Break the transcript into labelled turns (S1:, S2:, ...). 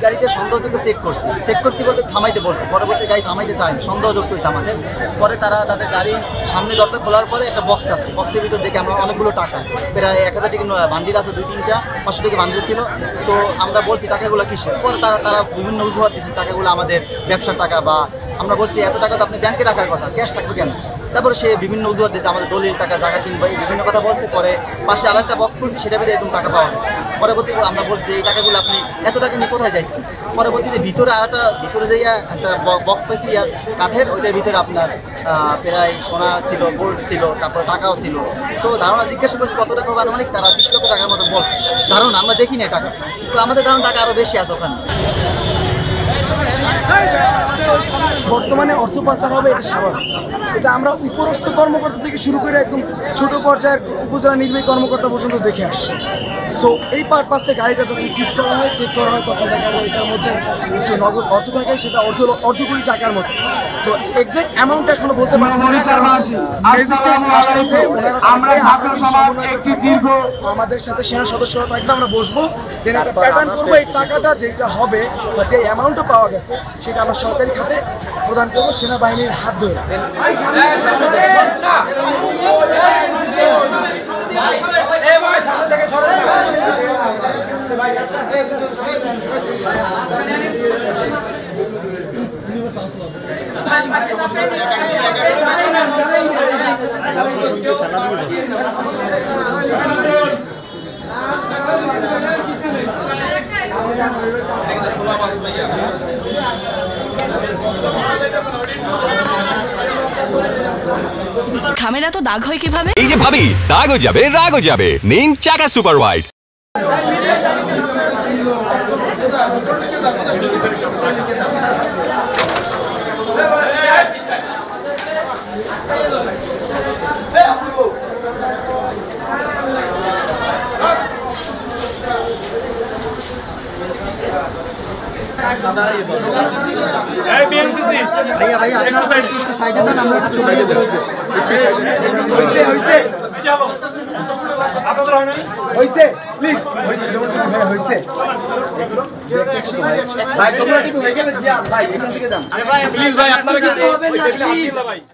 S1: গাড়িটা সন্দেহযুক্ত চেক করছি বলতে থামাইতে বলছি, পরবর্তী গাড়ি থামাইতে চায়নি, সন্দেহযুক্ত হয়েছে আমাদের। পরে তারা তাদের গাড়ির সামনে দরজা খোলার পরে একটা বক্স আছে, বক্সের ভিতর দেখে আমরা অনেকগুলো টাকা, প্রায় 1000 টাকা বান্ডিল আছে, 2-3টা 500 টাকা বান্ডিল ছিল। তো আমরা বলছি টাকাগুলো কিসের, পরে তারা বিভিন্ন অজুহাত দিচ্ছে টাকাগুলো আমাদের ব্যবসার টাকা, বা আমরা বলছি এত টাকা তো আপনি ব্যাংকে রাখার কথা, ক্যাশ থাকবে কেন। তারপরে সে বিভিন্ন অজুহাত দিচ্ছে, আমাদের দলিল টাকা, জায়গা কিনবে, বিভিন্ন কথা বলছে। পরে পাশে আর একটা বক্স খুলছি, সেটা ভিতরে এরকম টাকা পাওয়া গেছে। পরবর্তীতে আমরা বলছি এই টাকাগুলো আপনি এত টাকা নিয়ে কোথায় যাইছেন। পরবর্তীতে ভিতরে যাইয়া একটা বক্স পাইছি আর কাঠের, ওইটার ভিতরে আপনার প্রায় সোনা ছিল, গোল্ড ছিল, তারপরে টাকাও ছিল। তো ধারণা জিজ্ঞাসা করছি কত টাকা হবে আনুমানিক, তারা 20 লক্ষ টাকার মতো বলছে। ধারণা আমরা দেখি না টাকা, তো আমাদের ধারণা টাকা আরও বেশি আছে ওখানে।
S2: বর্তমানে অর্থ পাচার হবে, এটা স্বাভাবিক। এটা আমরা উপরস্থ কর্মকর্তা থেকে শুরু করে একদম ছোট পর্যায়ের উপজেলা নির্বাহী কর্মকর্তা পর্যন্ত দেখে আসছে। সো এই পারপাসে গাড়িটা যখন সিজ করা হয়, চেক করা হয়, তখন দেখা যায় এটার মধ্যে কিছু নগদ অর্থ থাকে, সেটা অর্ধ কোটি টাকার মতো। তো এক্সাক্ট অ্যামাউন্ট এখনো বলতে পারছি না, কারণ ম্যাজিস্ট্রেট আসতেছে, আমাদের সাথে সেনা সদস্যরা থাকবে, আমরা বসবো, দেন একটা প্যাটার্ন করবো। এই টাকাটা যেটা হবে বা যে অ্যামাউন্টটা পাওয়া গেছে, সেটা আমরা সরকারি খাতে প্রদান করবো সেনাবাহিনীর হাত ধরে।
S3: খামেরা তো দাগ হয় কিভাবে?
S4: এই যে ভাবি, দাগও যাবে রাগও যাবে, নিন চাকা সুপার হোয়াইট।
S1: ভাই